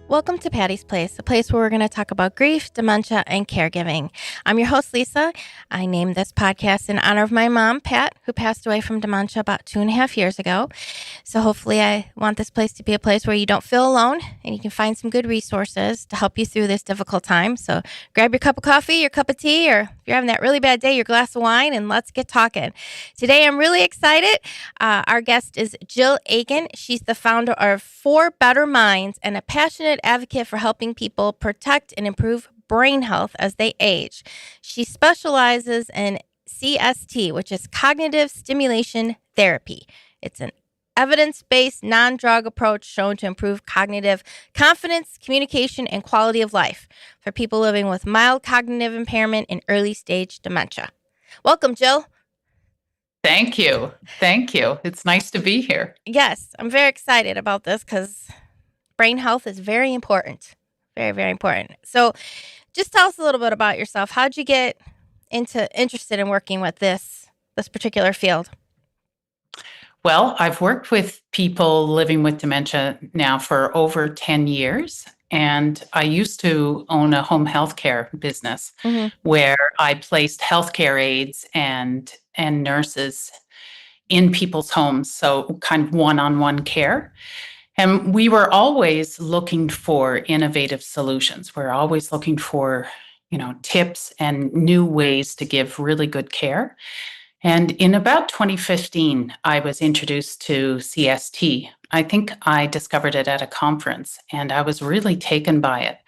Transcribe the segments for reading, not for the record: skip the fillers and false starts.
Welcome to Patty's Place, a place where we're going to talk about grief, dementia, and caregiving. I'm your host, Lisa. I named this podcast in honor of my mom, Pat, who passed away from dementia about 2.5 years ago. So hopefully I want this place to be a place where you don't feel alone and you can find some good resources to help you through this difficult time. So grab your cup of coffee, your cup of tea, or if you're having that really bad day, your glass of wine, and let's get talking. Today I'm really excited. Our guest is Jill Agin. She's the founder of For Better Minds and a passionate advocate for helping people protect and improve brain health as they age. She specializes in CST, which is Cognitive Stimulation Therapy. It's an evidence-based, non-drug approach shown to improve cognitive confidence, communication, and quality of life for people living with mild cognitive impairment and early-stage dementia. Welcome, Jill. Thank you. Thank you. It's nice to be here. Yes, I'm very excited about this because brain health is very important. Very, very important. So just tell us a little bit about yourself. How'd you get interested in working with this particular field? Well, I've worked with people living with dementia now for over 10 years. And I used to own a home healthcare business where I placed healthcare aides and nurses in people's homes. So kind of one-on-one care. And we were always looking for innovative solutions. We're always looking for, tips and new ways to give really good care. And in about 2015, I was introduced to CST. I think I discovered it at a conference, and I was really taken by it.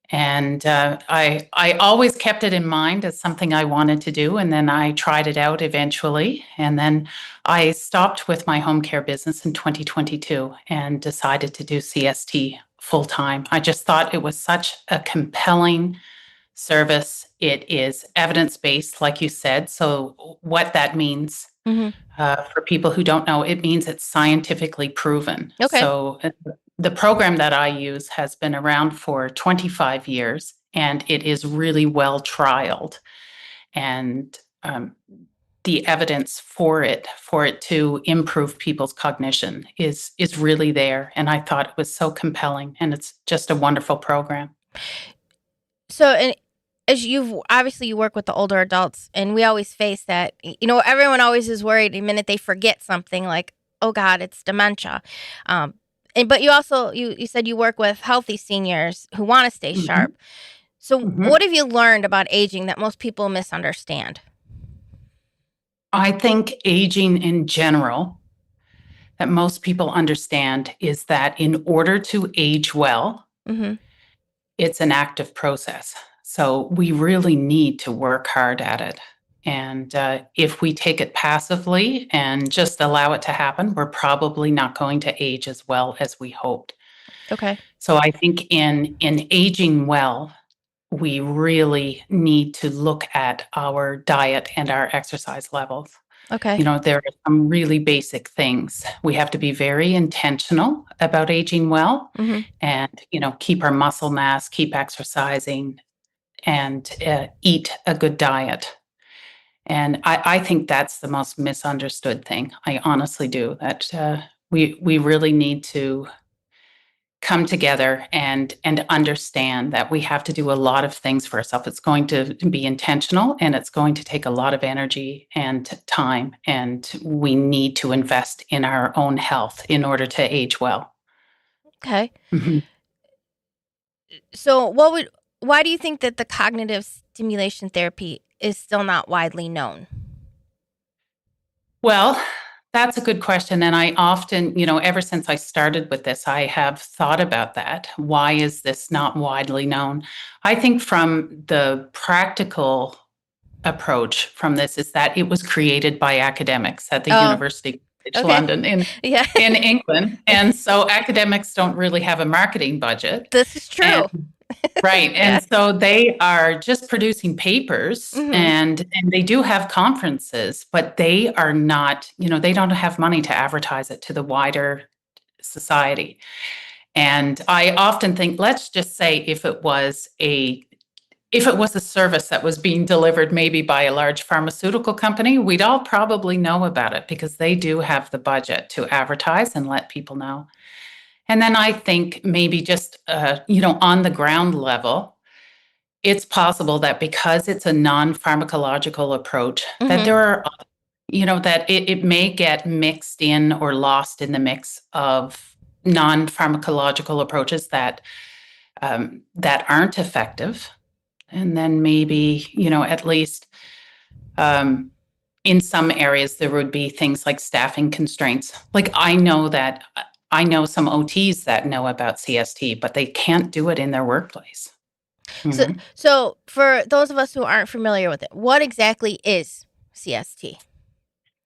And I always kept it in mind as something I wanted to do. And then I tried it out eventually. And then I stopped with my home care business in 2022 and decided to do CST full time. I just thought it was such a compelling service. It is evidence-based, like you said. So what that means for people who don't know, it means it's scientifically proven. Okay. So the program that I use has been around for 25 years, and it is really well trialed. And the evidence for it to improve people's cognition is really there. And I thought it was so compelling, and it's just a wonderful program. So, and as you work with the older adults, and we always face that, everyone always is worried the minute they forget something, like, oh God, it's dementia. But you also, you said you work with healthy seniors who want to stay sharp. So what have you learned about aging that most people misunderstand? I think aging in general, that most people understand, is that in order to age well, it's an active process. So we really need to work hard at it. And if we take it passively and just allow it to happen, we're probably not going to age as well as we hoped. Okay. So I think in aging well, we really need to look at our diet and our exercise levels. Okay. There are some really basic things. We have to be very intentional about aging well and, keep our muscle mass, keep exercising, and eat a good diet. And I think that's the most misunderstood thing. I honestly do, that we really need to come together and understand that we have to do a lot of things for ourselves. It's going to be intentional, and it's going to take a lot of energy and time. And we need to invest in our own health in order to age well. Okay. So why do you think that the cognitive stimulation therapy is still not widely known? Well, that's a good question. And I often, ever since I started with this, I have thought about that. Why is this not widely known? I think from the practical approach from this is that it was created by academics at the University of London in England. And so academics don't really have a marketing budget. This is true. Right. And so they are just producing papers and they do have conferences, but they are not, they don't have money to advertise it to the wider society. And I often think, let's just say if it was a service that was being delivered maybe by a large pharmaceutical company, we'd all probably know about it because they do have the budget to advertise and let people know. And then I think maybe just, on the ground level, it's possible that because it's a non-pharmacological approach, that Mm-hmm. there are, that it may get mixed in or lost in the mix of non-pharmacological approaches that aren't effective. And then maybe, at least in some areas, there would be things like staffing constraints. Like I know some OTs that know about CST, but they can't do it in their workplace. So, Mhm. so for those of us who aren't familiar with it, what exactly is CST?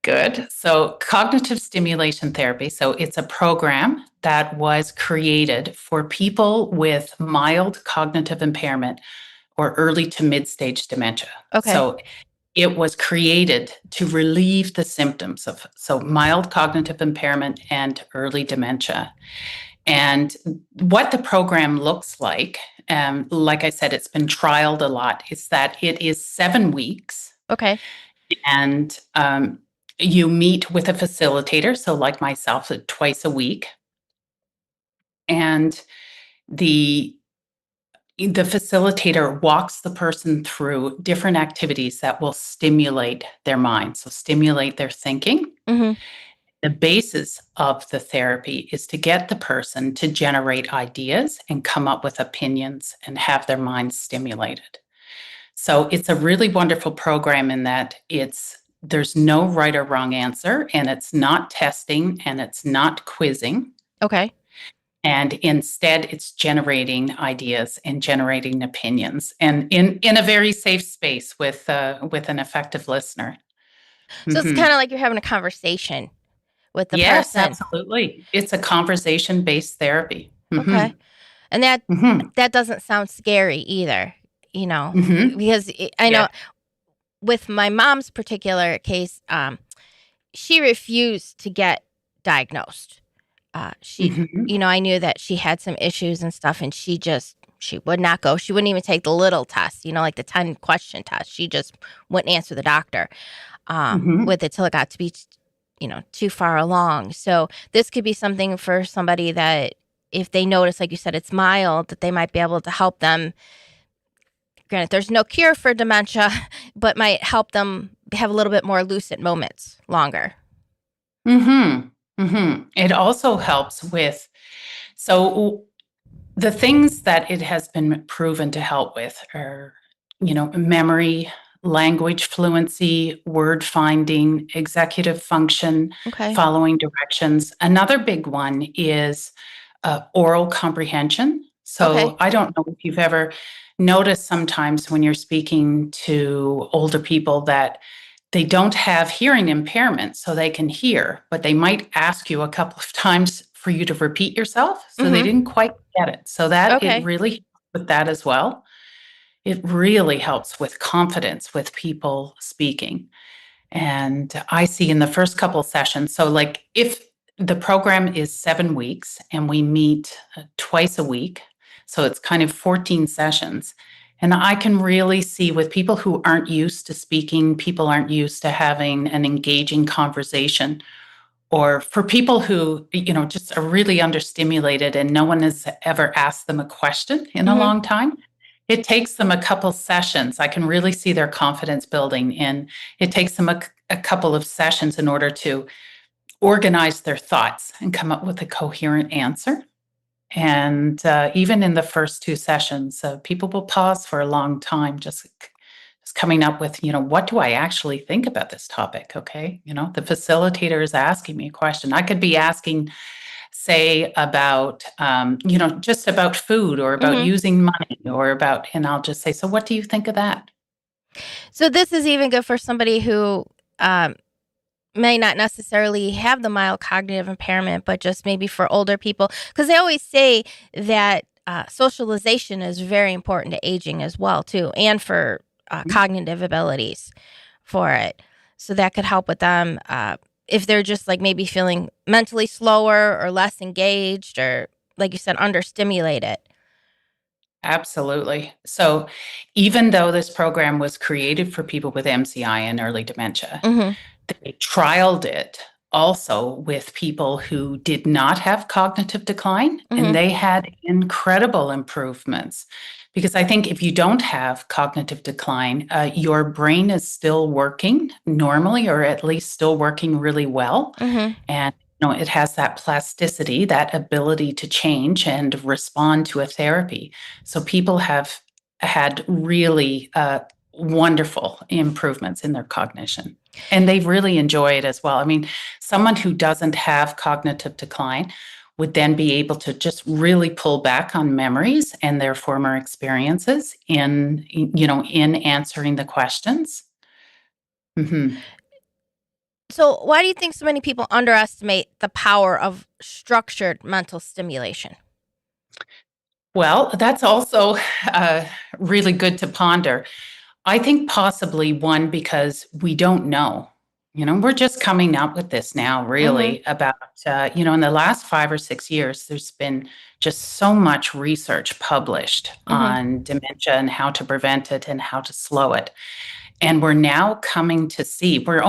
Good. So, cognitive stimulation therapy. So, it's a program that was created for people with mild cognitive impairment or early to mid stage dementia. Okay. So, it was created to relieve the symptoms of mild cognitive impairment and early dementia. And what the program looks like I said, it's been trialed a lot, is that it is 7 weeks Okay. and you meet with a facilitator. So, like myself, twice a week. And the the facilitator walks the person through different activities that will stimulate their mind, so stimulate their thinking. Mm-hmm. The basis of the therapy is to get the person to generate ideas and come up with opinions and have their minds stimulated. So it's a really wonderful program in that there's no right or wrong answer, and it's not testing and it's not quizzing. Okay. And instead, it's generating ideas and generating opinions, and in a very safe space with an effective listener. So it's Hmm. kind of like you're having a conversation with the Yes, person. absolutely. It's a conversation-based therapy. Hmm. Okay. And that Hmm. that doesn't sound scary either, Hmm. because I know Yeah. with my mom's particular case, she refused to get diagnosed. She, Hmm. I knew that she had some issues and stuff, and she would not go. She wouldn't even take the little test, like the 10-question test. She just wouldn't answer the doctor Hmm. with it till it got to be, too far along. So this could be something for somebody that if they notice, like you said, it's mild, that they might be able to help them. Granted, there's no cure for dementia, but might help them have a little bit more lucid moments longer. Hmm. Hmm. It also helps with so the things that it has been proven to help with are, memory, language fluency, word finding, executive function, Okay. following directions. Another big one is oral comprehension. Okay. So I don't know if you've ever noticed sometimes when you're speaking to older people that they don't have hearing impairment, so they can hear, but they might ask you a couple of times for you to repeat yourself. So they Mm-hmm. didn't quite get it. So that it Okay. really helps with that as well. It really helps with confidence with people speaking. And I see in the first couple of sessions, so like if the program is 7 weeks and we meet twice a week, so it's kind of 14 sessions. And I can really see with people who aren't used to speaking, people aren't used to having an engaging conversation, or for people who, just are really understimulated and no one has ever asked them a question in a Mm-hmm. long time. It takes them a couple sessions. I can really see their confidence building, and it takes them a couple of sessions in order to organize their thoughts and come up with a coherent answer. And even in the first two sessions, people will pause for a long time, just coming up with, what do I actually think about this topic? Okay. The facilitator is asking me a question. I could be asking, say, about, just about food or about Mm-hmm. using money and I'll just say, so what do you think of that? So this is even good for somebody who um, may not necessarily have the mild cognitive impairment, but just maybe for older people, because they always say that socialization is very important to aging as well, too, and for cognitive abilities for it. So that could help with them if they're just like maybe feeling mentally slower or less engaged or, like you said, understimulated. Absolutely. So, even though this program was created for people with MCI and early dementia, Mm-hmm. they trialed it also with people who did not have cognitive decline, and Mm-hmm. they had incredible improvements. Because I think if you don't have cognitive decline, your brain is still working normally, or at least still working really well. Mm-hmm. And it has that plasticity, that ability to change and respond to a therapy. So people have had really wonderful improvements in their cognition. And they really enjoy it as well. I mean, someone who doesn't have cognitive decline would then be able to just really pull back on memories and their former experiences in answering the questions. Mm-hmm. So, why do you think so many people underestimate the power of structured mental stimulation? Well, that's also uh, really good to ponder. I think possibly one, because we don't know. We're just coming up with this now, Mm-hmm. really, about, in the last 5 or 6 years, there's been just so much research published Mm-hmm. on dementia and how to prevent it and how to slow it. And we're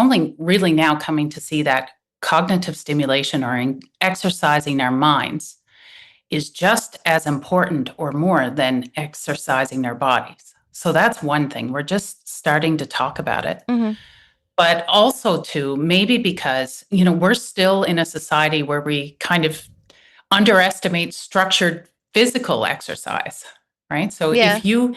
only really now coming to see that cognitive stimulation or exercising our minds is just as important or more than exercising their bodies. So that's one thing. We're just starting to talk about it. Mm-hmm. But also, too, maybe because, we're still in a society where we kind of underestimate structured physical exercise, right? So Yeah. if you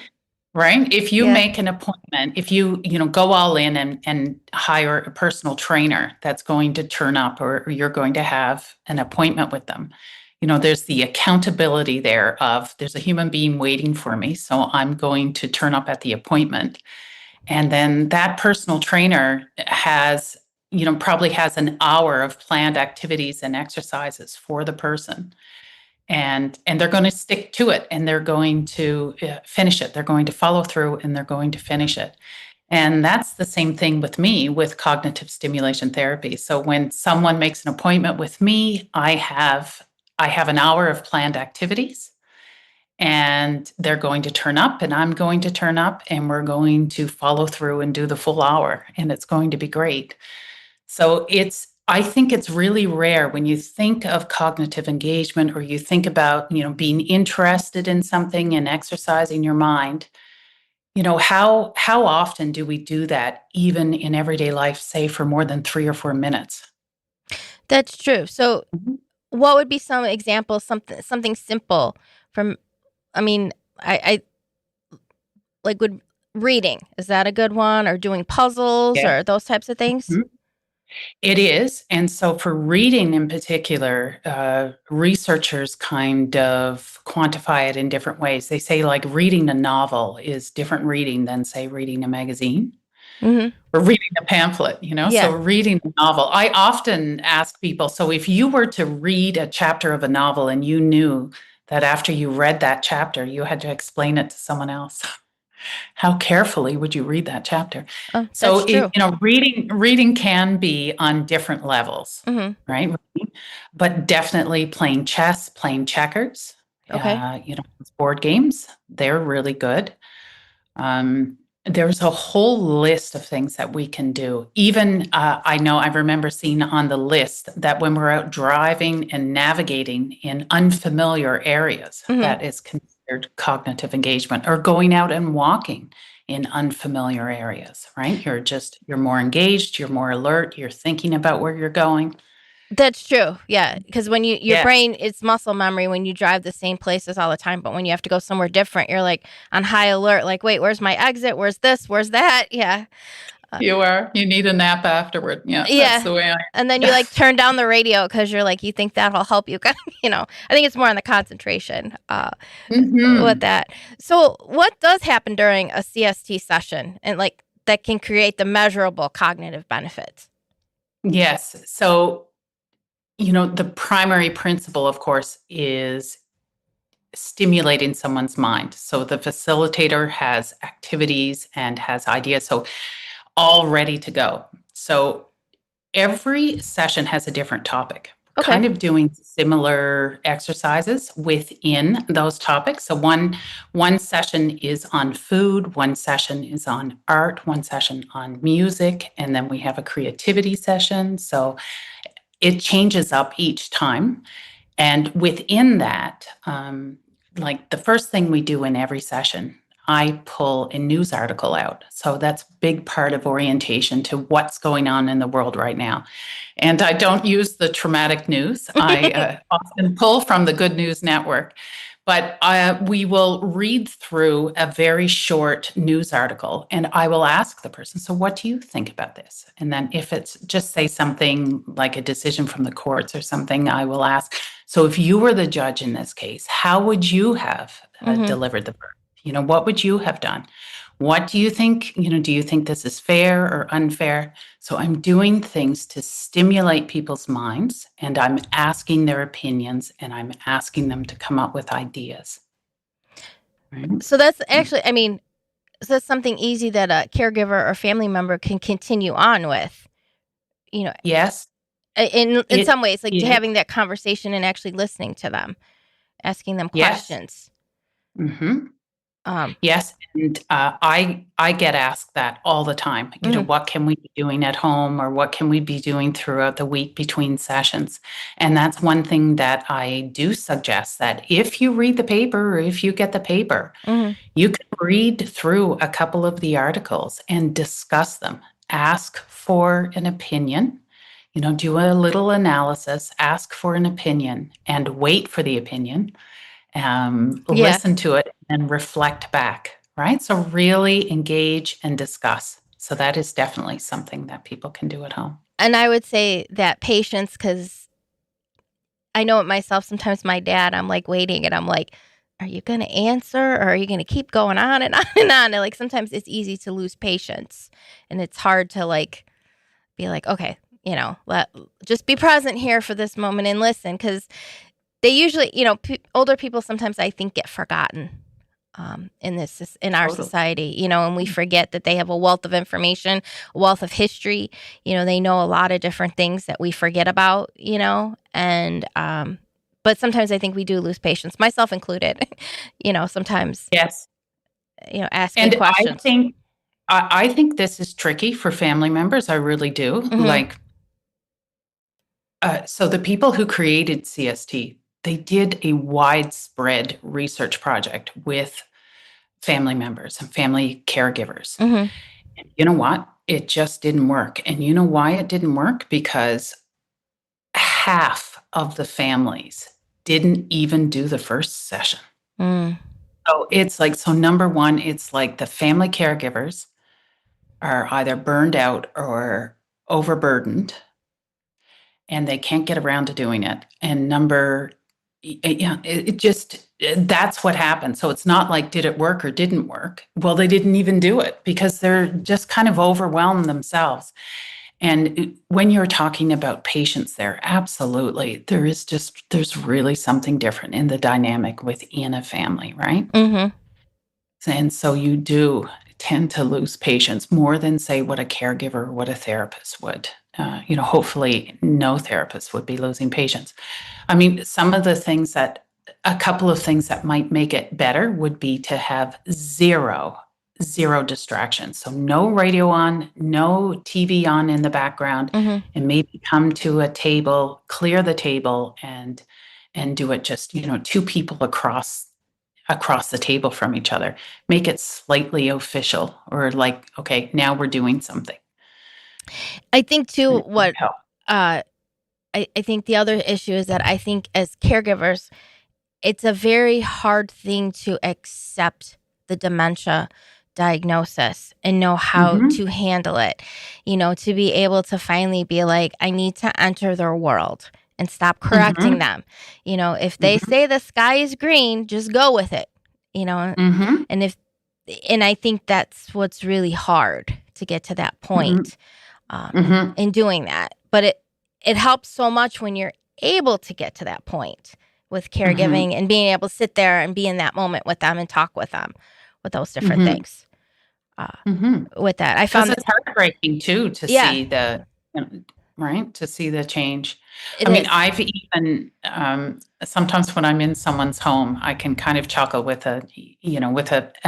Yeah. make an appointment, if you go all in and hire a personal trainer that's going to turn up, or you're going to have an appointment with them, there's the accountability there of there's a human being waiting for me, so I'm going to turn up at the appointment. And then that personal trainer probably has an hour of planned activities and exercises for the person. And they're going to stick to it, and they're going to finish it. They're going to follow through, and they're going to finish it. And that's the same thing with me with cognitive stimulation therapy. So when someone makes an appointment with me, I have an hour of planned activities, and they're going to turn up, and I'm going to turn up, and we're going to follow through and do the full hour, and it's going to be great. So I think it's really rare when you think of cognitive engagement, or you think about, being interested in something and exercising your mind. How often do we do that even in everyday life, say for more than 3 or 4 minutes? That's true. So, Mhm. what would be some examples, something simple from? I mean, I like would reading. Is that a good one? Or doing puzzles Yeah. or those types of things? Mhm. It is. And so for reading in particular, researchers kind of quantify it in different ways. They say, like, reading a novel is different reading than, say, reading a magazine Mm-hmm. or reading a pamphlet. So Yeah. reading a novel, I often ask people, so if you were to read a chapter of a novel and you knew that after you read that chapter, you had to explain it to someone else, how carefully would you read that chapter? Oh, So that's true. reading can be on different levels, Mm-hmm. right? But definitely playing chess, playing checkers, Okay. board games, they're really good. Um, there's a whole list of things that we can do. Even I remember seeing on the list that when we're out driving and navigating in unfamiliar areas, Mm-hmm. that is considered cognitive engagement, or going out and walking in unfamiliar areas, right? You're more engaged, you're more alert, you're thinking about where you're going. That's true. Yeah, because when your Yeah, brain, it's muscle memory when you drive the same places all the time, but when you have to go somewhere different, you're like on high alert. Like, wait, where's my exit? Where's this? Where's that? Yeah. Uh, you are. You need a nap afterward. Yeah, that's yeah. the way I And then you am. like turn down the radio because you're like, you think that'll help you. I think it's more on the concentration with Mhm. that. So, what does happen during a CST session and like that can create the measurable cognitive benefits? Yes. So, the primary principle, of course, is stimulating someone's mind. So the facilitator has activities and has ideas, so all ready to go. So every session has a different topic, Okay. kind of doing similar exercises within those topics. So one session is on food, one session is on art, one session on music, and then we have a creativity session. So it changes up each time. And within that, like the first thing we do in every session, I pull a news article out. So that's a big part of orientation to what's going on in the world right now. And I don't use the traumatic news. I often pull from the Good News Network. But we will read through a very short news article, and I will ask the person, so what do you think about this? And then if it's just say something like a decision from the courts or something, I will ask, so if you were the judge in this case, how would you have delivered the verdict? What would you have done? What do you think? Do you think this is fair or unfair? So I'm doing things to stimulate people's minds, and I'm asking their opinions, and I'm asking them to come up with ideas. Right? So that's actually, so that's something easy that a caregiver or family member can continue on with, Yes. in some ways, like having that conversation and actually listening to them, asking them questions. Mm-hmm. Yes, and I get asked that all the time. What can we be doing at home, or what can we be doing throughout the week between sessions? And that's one thing that I do suggest, that if you read the paper, or if you get the paper, you can read through a couple of the articles and discuss them. Ask for an opinion. Do a little analysis, ask for an opinion, and wait for the opinion. Listen to it and reflect back, right? So really engage and discuss. So that is definitely something that people can do at home. And I would say that patience, because I know it myself, sometimes my dad, I'm like waiting and I'm like, are you going to answer, or are you going to keep going on and on and on? And like, sometimes it's easy to lose patience, and it's hard to like be like, okay, just be present here for this moment and listen. Because they usually, older people sometimes, I think, get forgotten in our society, and we forget that they have a wealth of information, a wealth of history. They know a lot of different things that we forget about, and but sometimes I think we do lose patience, myself included. Sometimes. Yes. Asking questions. I think this is tricky for family members. I really do. Like, so the people who created CST, they did a widespread research project with family members and family caregivers. And you know what? It just didn't work. And you know why it didn't work? Because half of the families didn't even do the first session. So it's like, number one, it's like the family caregivers are either burned out or overburdened, and they can't get around to doing it. And that's what happened. So it's not like, did it work or didn't work? Well, they didn't even do it because they're just kind of overwhelmed themselves. And when you're talking about patients there, absolutely, there's really something different in the dynamic within a family, right? And so you do tend to lose patience more than, say, what a caregiver or what a therapist would. Hopefully no therapist would be losing patience. I mean, a couple of things that might make it better would be to have zero distractions. So no radio on, no TV on in the background, and maybe come to a table, clear the table, and do it just, two people across the table from each other. Make it slightly official, or like, okay, now we're doing something. I think too, what I think the other issue is that I think as caregivers, it's a very hard thing to accept the dementia diagnosis and know how to handle it, to be able to finally be like, I need to enter their world and stop correcting them. If they say the sky is green, just go with it, and I think that's what's really hard to get to that point in doing that. But it helps so much when you're able to get to that point with caregiving and being able to sit there and be in that moment with them and talk with them with those different things. With that, I found it's heartbreaking too to see the to see the change. It I mean, is. I've even sometimes when I'm in someone's home, I can kind of chuckle with a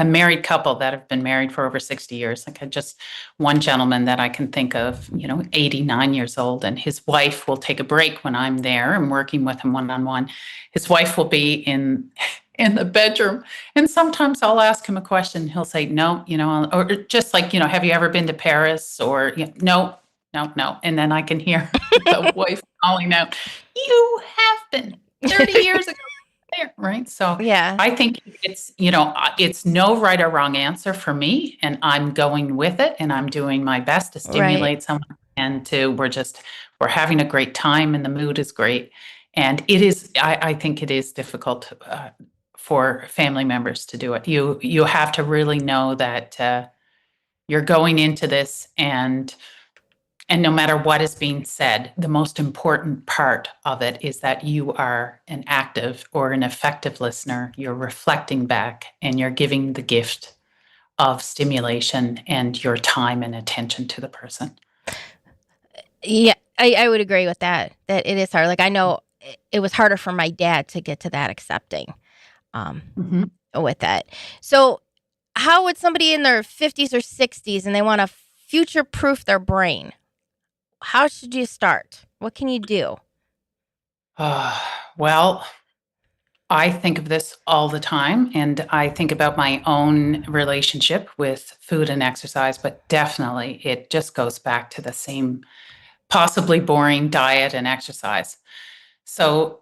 married couple that have been married for over 60 years. Like I just one gentleman that I can think of, 89 years old, and his wife will take a break when I'm there and working with him one on one. His wife will be in the bedroom, and sometimes I'll ask him a question. He'll say no, or just like, have you ever been to Paris? Or no, no, no. And then I can hear the wife calling out, "You have been 30 years ago there," right? So Yeah. I think it's no right or wrong answer for me, and I'm going with it, and I'm doing my best to Right. stimulate someone, and we're having a great time, and the mood is great. And it is, I think it is difficult for family members to do it. You have to really know that you're going into this, and no matter what is being said, the most important part of it is that you are an active or an effective listener. You're reflecting back and you're giving the gift of stimulation and your time and attention to the person. Yeah, I would agree with that it is hard. Like, I know it was harder for my dad to get to that accepting um, Mhm. with that. So how would somebody in their 50s or 60s and they want to future proof their brain? How should you start? What can you do? Uh, well, I think of this all the time, and I think about my own relationship with food and exercise, but definitely it just goes back to the same possibly boring diet and exercise. So,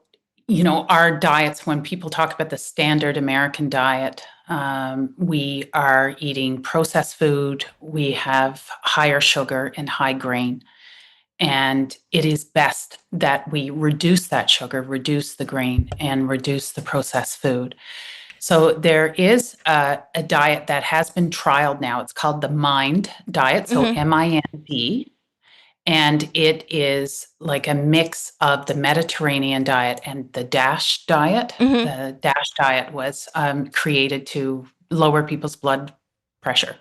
our diets, when people talk about the standard American diet, we are eating processed food, we have higher sugar and high grain. And it is best that we reduce that sugar, reduce the grain, and reduce the processed food. So there is a diet that has been trialed now. It's called the MIND diet, so Mm-hmm. MIND. And it is like a mix of the Mediterranean diet and the DASH diet. Mm-hmm. The DASH diet was created to lower people's blood pressure.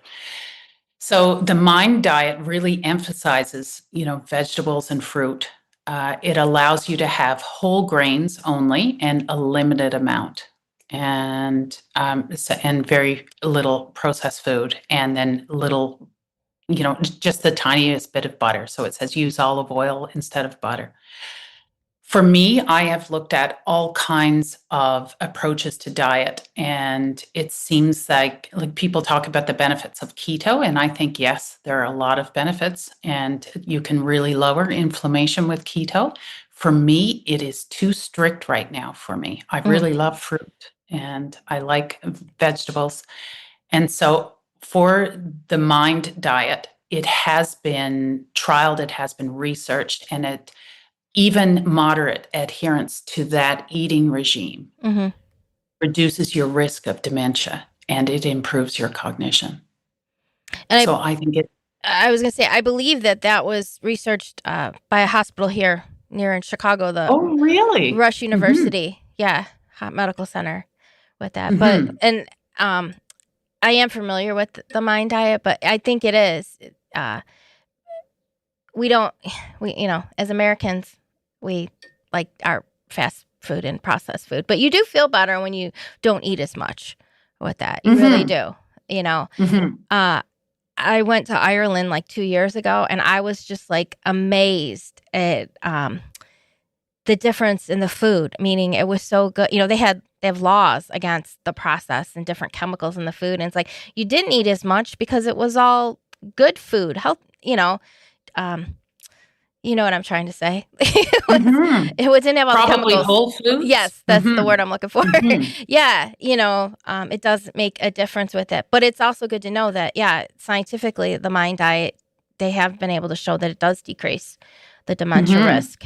So the MIND diet really emphasizes, vegetables and fruit. It allows you to have whole grains only and a limited amount, and very little processed food, and then little, just the tiniest bit of butter. So it says use olive oil instead of butter. For me, I have looked at all kinds of approaches to diet, and it seems like people talk about the benefits of keto, and I think yes, there are a lot of benefits, and you can really lower inflammation with keto. For me, it is too strict right now for me. I Mm. really love fruit and I like vegetables. And so for the MIND diet, it has been trialed, it has been researched, and even moderate adherence to that eating regime Mm-hmm. reduces your risk of dementia and it improves your cognition. And So I think it. I was gonna say, I believe that was researched by a hospital here near in Chicago, the Oh, really? Rush Mm-hmm. University. Yeah, medical center with that. But Mm-hmm. and I am familiar with the MIND diet, but I think it is. Uh, we don't, as Americans, we like our fast food and processed food, but you do feel better when you don't eat as much with that. You really Mm-hmm. do. You know, Mm-hmm. uh, I went to Ireland like 2 years ago, and I was just like amazed at the difference in the food. Meaning, it was so good. They have laws against the process and different chemicals in the food, and it's like you didn't eat as much because it was all good food, health. Um, you know what I'm trying to say. Mm-hmm. It didn't have all the Probably chemicals. whole foods. Yes, that's the Mm-hmm. word I'm looking for. Mm-hmm. Yeah, it does make a difference with it. But it's also good to know that, yeah, scientifically, the MIND diet, they have been able to show that it does decrease the dementia Mm-hmm. risk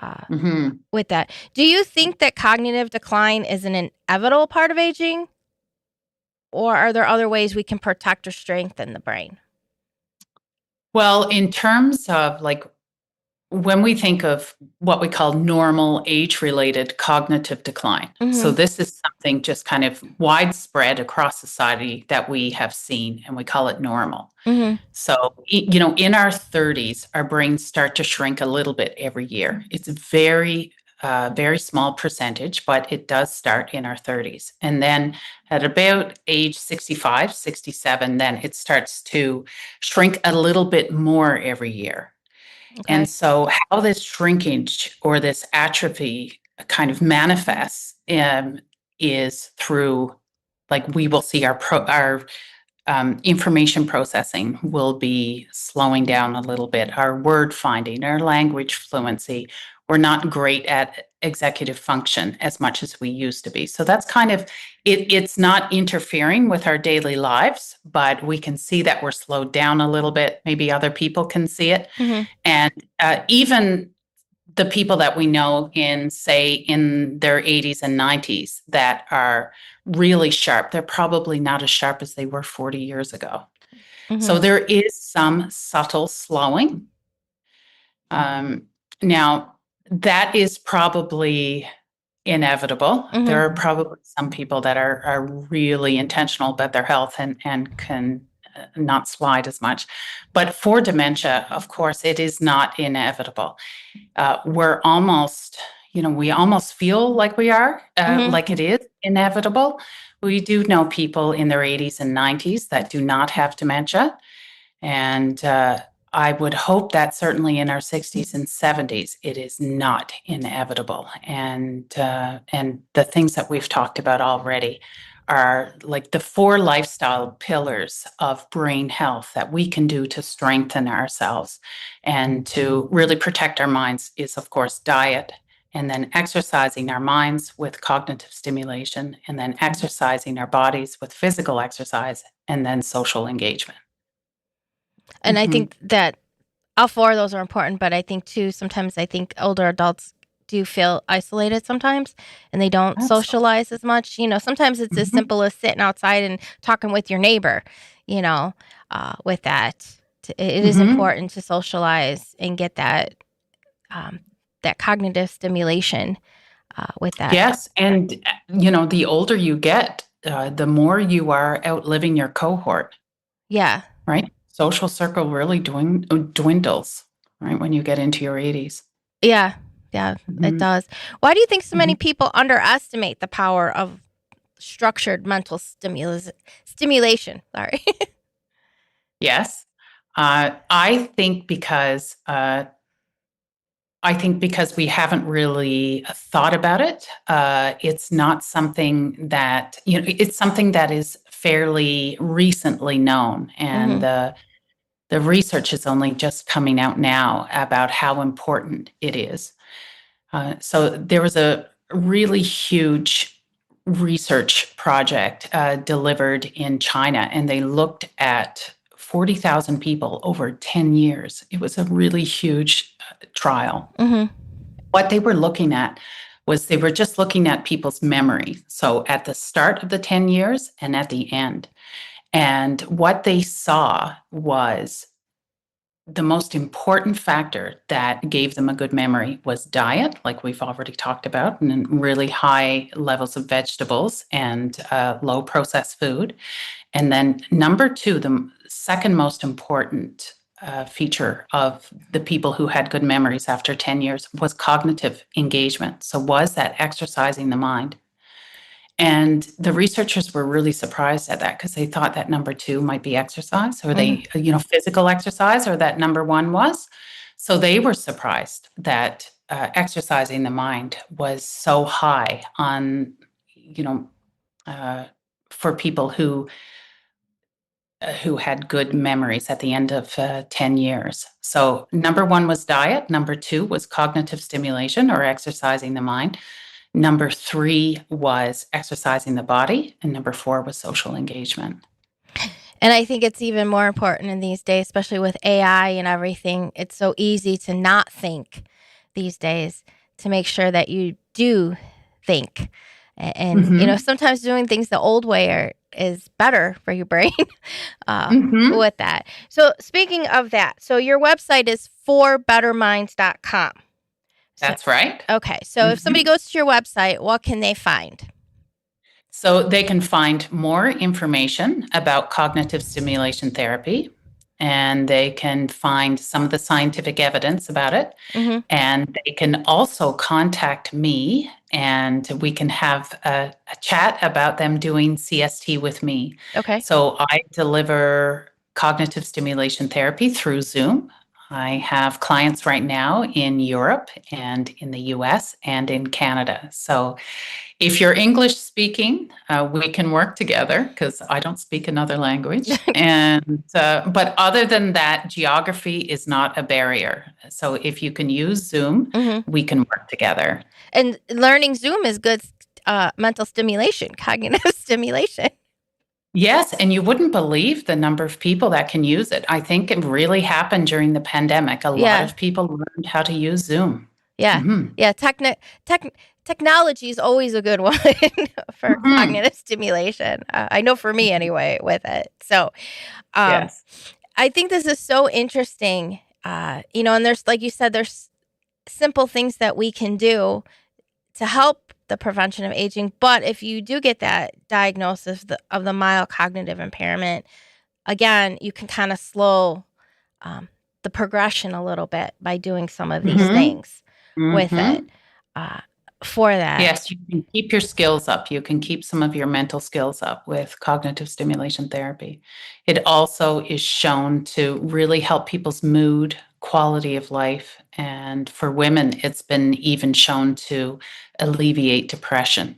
Mm-hmm. with that. Do you think that cognitive decline is an inevitable part of aging? Or are there other ways we can protect or strengthen the brain? Well, in terms of like when we think of what we call normal age-related cognitive decline, so this is something just kind of widespread across society that we have seen, and we call it normal. So, in our 30s, our brains start to shrink a little bit every year. It's a very small percentage, but it does start in our 30s. And then at about age 65, 67, then it starts to shrink a little bit more every year. Okay. And so, how this shrinkage or this atrophy kind of manifests is through, like, we will see our information processing will be slowing down a little bit. Our word finding, our language fluency, we're not great at executive function as much as we used to be. So that's kind of it. It's not interfering with our daily lives, but we can see that we're slowed down a little bit. Maybe other people can see it. And even the people that we know in their 80s and 90s that are really sharp, they're probably not as sharp as they were 40 years ago. So there is some subtle slowing. Now, that is probably inevitable. There are probably some people that are really intentional about their health and can not slide as much. But for dementia, of course, it is not inevitable. We're almost, we almost feel like we are, like it is inevitable. We do know people in their 80s and 90s that do not have dementia. And I would hope that certainly in our 60s and 70s, it is not inevitable. And the things that we've talked about already are like the 4 lifestyle pillars of brain health that we can do to strengthen ourselves and to really protect our minds is, of course, diet, and then exercising our minds with cognitive stimulation, and then exercising our bodies with physical exercise, and then social engagement. And I think that all 4 of those are important, but I think too, sometimes I think older adults do feel isolated sometimes and they don't socialize as much. Sometimes it's as simple as sitting outside and talking with your neighbor, with that. It is important to socialize and get that cognitive stimulation with that. Yes. And, the older you get, the more you are outliving your cohort. Yeah. Right? Social circle really dwindles, right, when you get into your 80s. Yeah, it does. Why do you think so many people underestimate the power of structured mental stimulation? Sorry. Yes. I think because we haven't really thought about it. It's not something that, it's something that is fairly recently known. And the research is only just coming out now about how important it is. So there was a really huge research project delivered in China, and they looked at 40,000 people over 10 years. It was a really huge trial. What they were looking at was they were just looking at people's memory. So at the start of the 10 years and at the end. And what they saw was the most important factor that gave them a good memory was diet, like we've already talked about, and really high levels of vegetables and low processed food. And then number 2, the second most important feature of the people who had good memories after 10 years was cognitive engagement. So was that exercising the mind? And the researchers were really surprised at that because they thought that number 2 might be exercise, or they, physical exercise, or that number 1 was. So they were surprised that exercising the mind was so high on, for people who had good memories at the end of 10 years. So number 1 was diet. Number 2 was cognitive stimulation or exercising the mind. Number 3 was exercising the body, and number 4 was social engagement. And I think it's even more important in these days, especially with AI and everything. It's so easy to not think these days, to make sure that you do think. And, sometimes doing things the old way is better for your brain Mm-hmm. with that. So speaking of that, so your website is forbetterminds.com. So, That's right. okay. So if somebody Mm-hmm. goes to your website, what can they find? So they can find more information about cognitive stimulation therapy, and they can find some of the scientific evidence about it. Mm-hmm. And they can also contact me, and we can have a chat about them doing CST with me. Okay. So I deliver cognitive stimulation therapy through Zoom. I have clients right now in Europe and in the US and in Canada. So if you're English speaking, we can work together because I don't speak another language. And but other than that, geography is not a barrier. So if you can use Zoom, Mm-hmm. we can work together. And learning Zoom is good mental stimulation, cognitive stimulation. Yes, and you wouldn't believe the number of people that can use it. I think it really happened during the pandemic. A lot Yeah. of people learned how to use Zoom. Yeah. Mm-hmm. Yeah. Technology is always a good one for Mm-hmm. cognitive stimulation. I know for me anyway with it. So Yes. I think this is so interesting. And there's, like you said, there's simple things that we can do to help the prevention of aging. But if you do get that diagnosis of the mild cognitive impairment, again, you can kind of slow the progression a little bit by doing some of these Mm-hmm. things with Mm-hmm. it for that. Yes, you can keep your skills up. You can keep some of your mental skills up with cognitive stimulation therapy. It also is shown to really help people's mood, quality of life. And for women, it's been even shown to alleviate depression.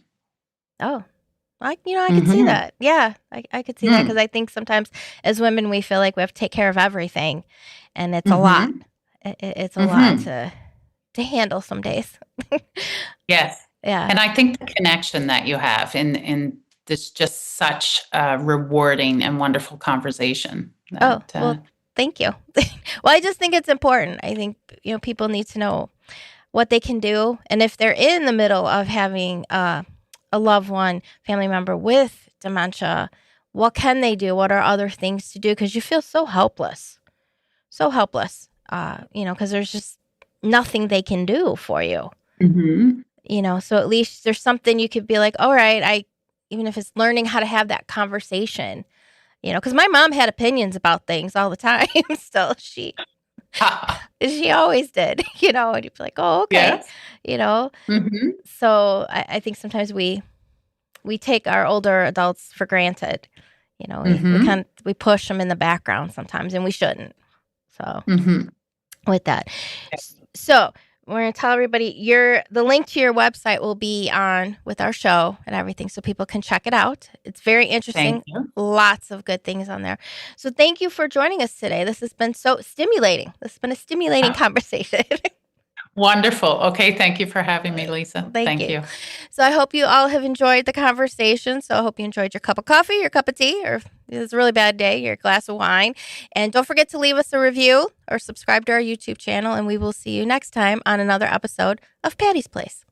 Oh, I could see Mm-hmm. that. Yeah, I could see that because I think sometimes as women we feel like we have to take care of everything, and it's a lot. Mm-hmm. It's a lot Mm-hmm. to handle some days. Yes. Yeah. And I think the connection that you have in this just such a rewarding and wonderful conversation Oh, that well, thank you. Well, I just think it's important. I think, people need to know what they can do. And if they're in the middle of having a loved one, family member with dementia, what can they do? What are other things to do? Because you feel so helpless, because there's just nothing they can do for you, Mhm. so at least there's something you could be like, all right, even if it's learning how to have that conversation, because my mom had opinions about things all the time. Still, she always did, and you'd be like, oh, okay, Yes. you know. Mhm. So I think sometimes we take our older adults for granted. Mhm. We push them in the background sometimes, and we shouldn't. So Mhm. with that, so we're gonna tell everybody the link to your website will be on with our show and everything, so people can check it out. It's very Thank interesting. you. Lots of good things on there. So thank you for joining us today. This has been so stimulating. This has been a stimulating conversation. Wonderful. Okay, thank you for having me, Lisa. Thank Thank you. you. So I hope you all have enjoyed the conversation. So I hope you enjoyed your cup of coffee, your cup of tea, or if it's a really bad day, your glass of wine. And don't forget to leave us a review or subscribe to our YouTube channel. And we will see you next time on another episode of Patty's Place.